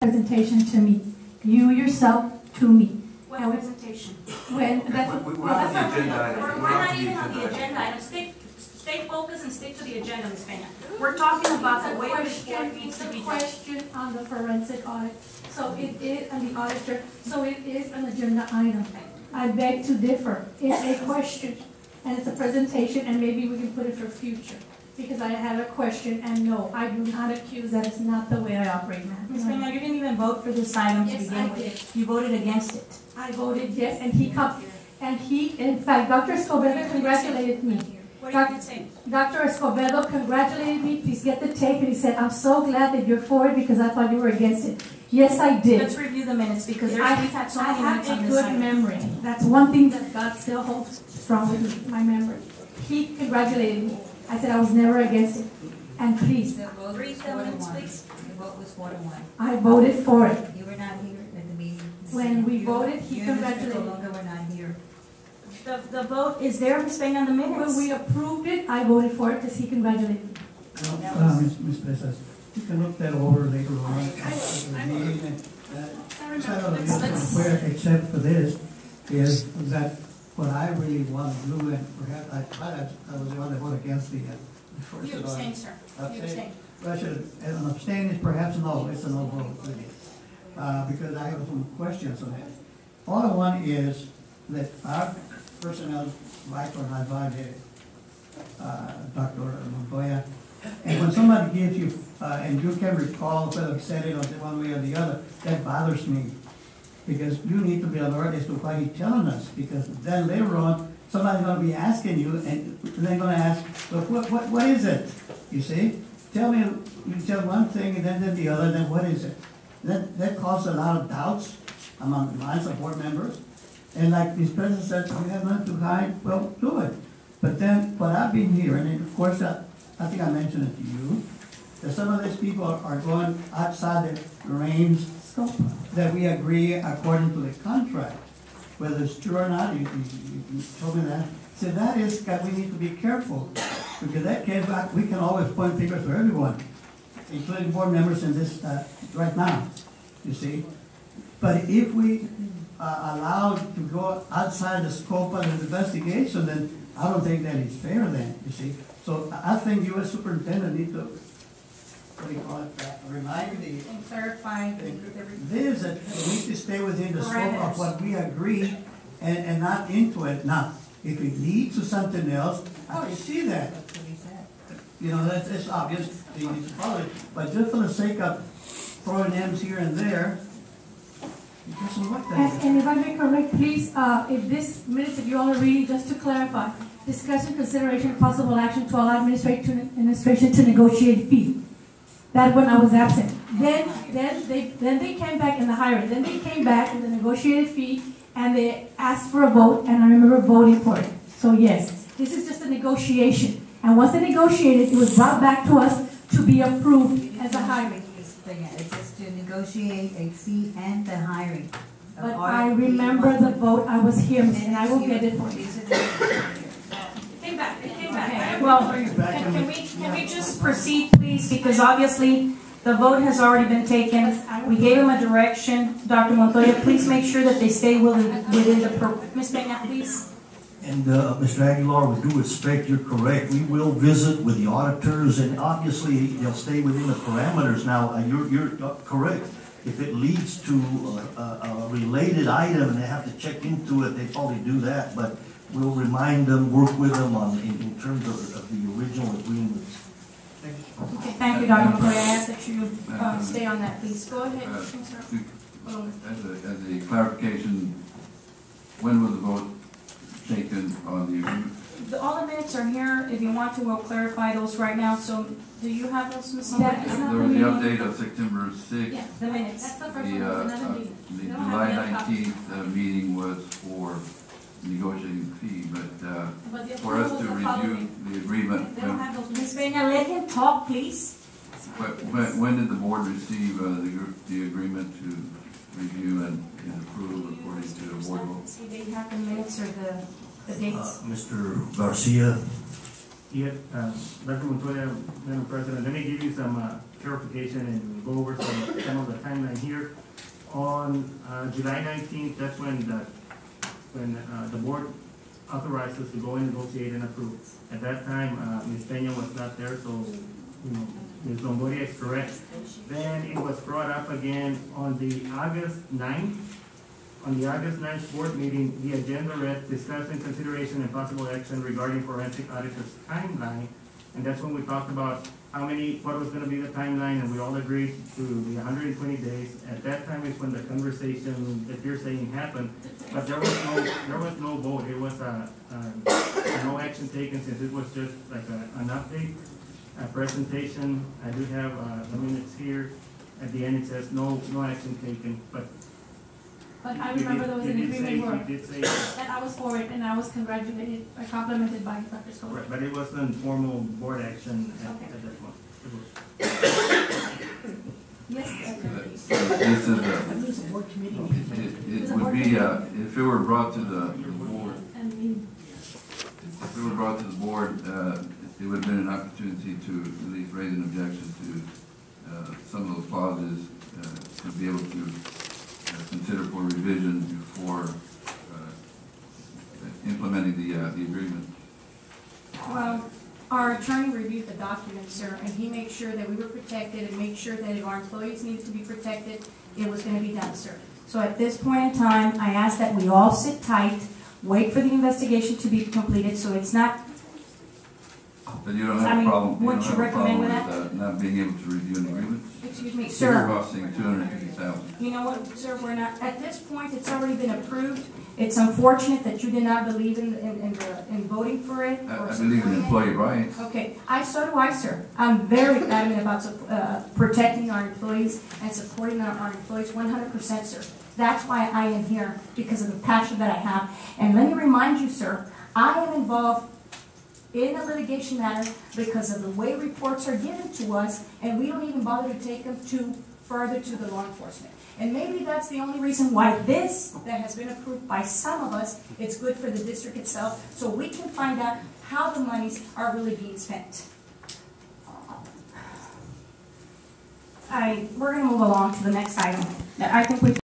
presentation to me. You yourself to me. What presentation? We're on the agenda. We're not even on the agenda item. Stay focused and stick to the agenda, Ms. Pena. We're talking about the way the report needs to be done. Question on the forensic audit. So it is, and the auditor, so it is an agenda item. I beg to differ. It's a question, and it's a presentation, and maybe we can put it for future. Because I have a question, and no, I do not accuse that. It's not the way I operate, ma'am. Ms. Pena, you didn't even vote for this item to begin with. Did. You voted against it. I voted yes, and in fact, Dr. Escobedo congratulated me. What did you say? Dr. Escobedo congratulated me. Please get the tape, and he said, "I'm so glad that you're for it because I thought you were against it." Yes, I did. Let's review the minutes because we've had so many minutes on this I have a item. good memory. That's one thing that God still holds strong with me, my memory. He congratulated me. I said I was never against it. And please, Read the minutes, please. The vote was 4-1. I voted for it. You were not here at the meeting. When we voted, he You and Mr. congratulated me. Colunga were not here. The vote is there, Ms. Pena, on the minutes. When we approved it, I voted for it because he congratulated me. Ms. Presas, you can look that over later on. Except for this, is that what I really want to do, and perhaps I was the one that voted against the first. You abstained, sir. You abstained. An abstain is perhaps no, it's a no vote, really. Because I have some questions on that. All I want is that our personnel right or not violated, Dr. Montoya. And when somebody gives you, and you can recall whether said it one way or the other, that bothers me. Because you need to be alert as to why he's telling us. Because then later on, somebody's going to be asking you, and they're going to ask, look, what is it? You see? Tell me, you tell one thing and then the other, then what is it? That causes a lot of doubts among my board members. And like Ms. President said, you have nothing to hide, well, do it. But then what I've been hearing, and of course, I think I mentioned it to you, that some of these people are going outside the range that we agree according to the contract. Whether it's true or not, you told me that. So that is that we need to be careful. Because that case, we can always point fingers to everyone, including board members in this right now, you see. But if we are allowed to go outside the scope of the investigation, then I don't think that is fair then, you see. So I think you as superintendent need to, what do you call it, remind the... And clarify This, that we need to stay within the scope of what we agree and not into it. Now, if it leads to something else, I can see that. You know, that's obvious, but just for the sake of throwing names here and there, it doesn't work that way. And if I may correct, please, if this minutes that you all are reading, just to clarify, discussion, consideration, possible action to allow administration to negotiate fee. That when I was absent. Then they came back in the hiring. Then they came back with the negotiated fee, and they asked for a vote, and I remember voting for it. So yes, this is just a negotiation. And once they negotiated, it was brought back to us to be approved as a hiring. It's just to negotiate a fee and the hiring. But I remember the vote. I was here, and I will get it for you. It came back. Okay. Well, can we just proceed, please? Because obviously the vote has already been taken. We gave him a direction. Dr. Montoya, please make sure that they stay within the Ms. Pena, please. And Mr. Aguilar, with due respect, you're correct. We will visit with the auditors, and obviously they'll stay within the parameters. Now, you're correct. If it leads to a related item and they have to check into it, they probably do that. But we'll remind them, work with them in terms of the original agreements. Okay, thank you, Dr. Montoya. I ask that you stay on that, please. Go ahead, sir. As a clarification, when was the vote taken on the agreement? All the minutes are here. If you want to, we'll clarify those right now. So, do you have those, Ms. Montoya? There was the update of September 6th. Yeah, the minutes. That's the first one. The July 19th meeting was for negotiating fee, but for us to review the agreement. Ms. Pena, let him talk, please. When did the board receive the agreement to review and approve according to the board vote? See, they have the minutes or the dates. Mr. Garcia, Yeah, Dr. Montoya, Madam President, let me give you some clarification and go over some of the timeline here. On July 19th, that's when the board authorized us to go and negotiate and approve. At that time, Ms. Pena was not there, so Ms. Longoria is correct. Then it was brought up again on the August 9th. On the August 9th board meeting, the agenda read discussion, consideration, and possible action regarding forensic auditor's timeline. And that's when we talked about what was gonna be the timeline, and we all agreed to the 120 days. At that time is when the conversation that you're saying happened, but there was no vote. It was no action taken, since it was just like an update, a presentation. I do have the minutes here. At the end, it says no action taken, but I remember there was an agreement where, you did say that I was for it, and I was congratulated, complimented by Dr. Scott. right, but it wasn't formal board action at that point. Yes, This is it would be, if it were brought to the board, if it were brought to the board, it would have been an opportunity to at least raise an objection to some of those clauses, to be able to consider for revision before implementing the agreement. Well, our attorney reviewed the document, sir, and he made sure that we were protected and made sure that if our employees needed to be protected, it was going to be done, sir. So at this point in time, I ask that we all sit tight, wait for the investigation to be completed, so it's not. But you don't have a problem. What you recommend with that? Not being able to review an agreement. Excuse me, You're sir. costing $250,000. You know what, sir, we're not, at this point, it's already been approved. It's unfortunate that you did not believe in voting for it. I believe in employee rights. Okay, so do I, sir. I'm very adamant about protecting our employees and supporting our employees 100%, sir. That's why I am here, because of the passion that I have. And let me remind you, sir, I am involved in a litigation matter because of the way reports are given to us, and we don't even bother to take them further to the law enforcement. And maybe that's the only reason why this, that has been approved by some of us, it's good for the district itself, so we can find out how the monies are really being spent. We're going to move along to the next item. I think we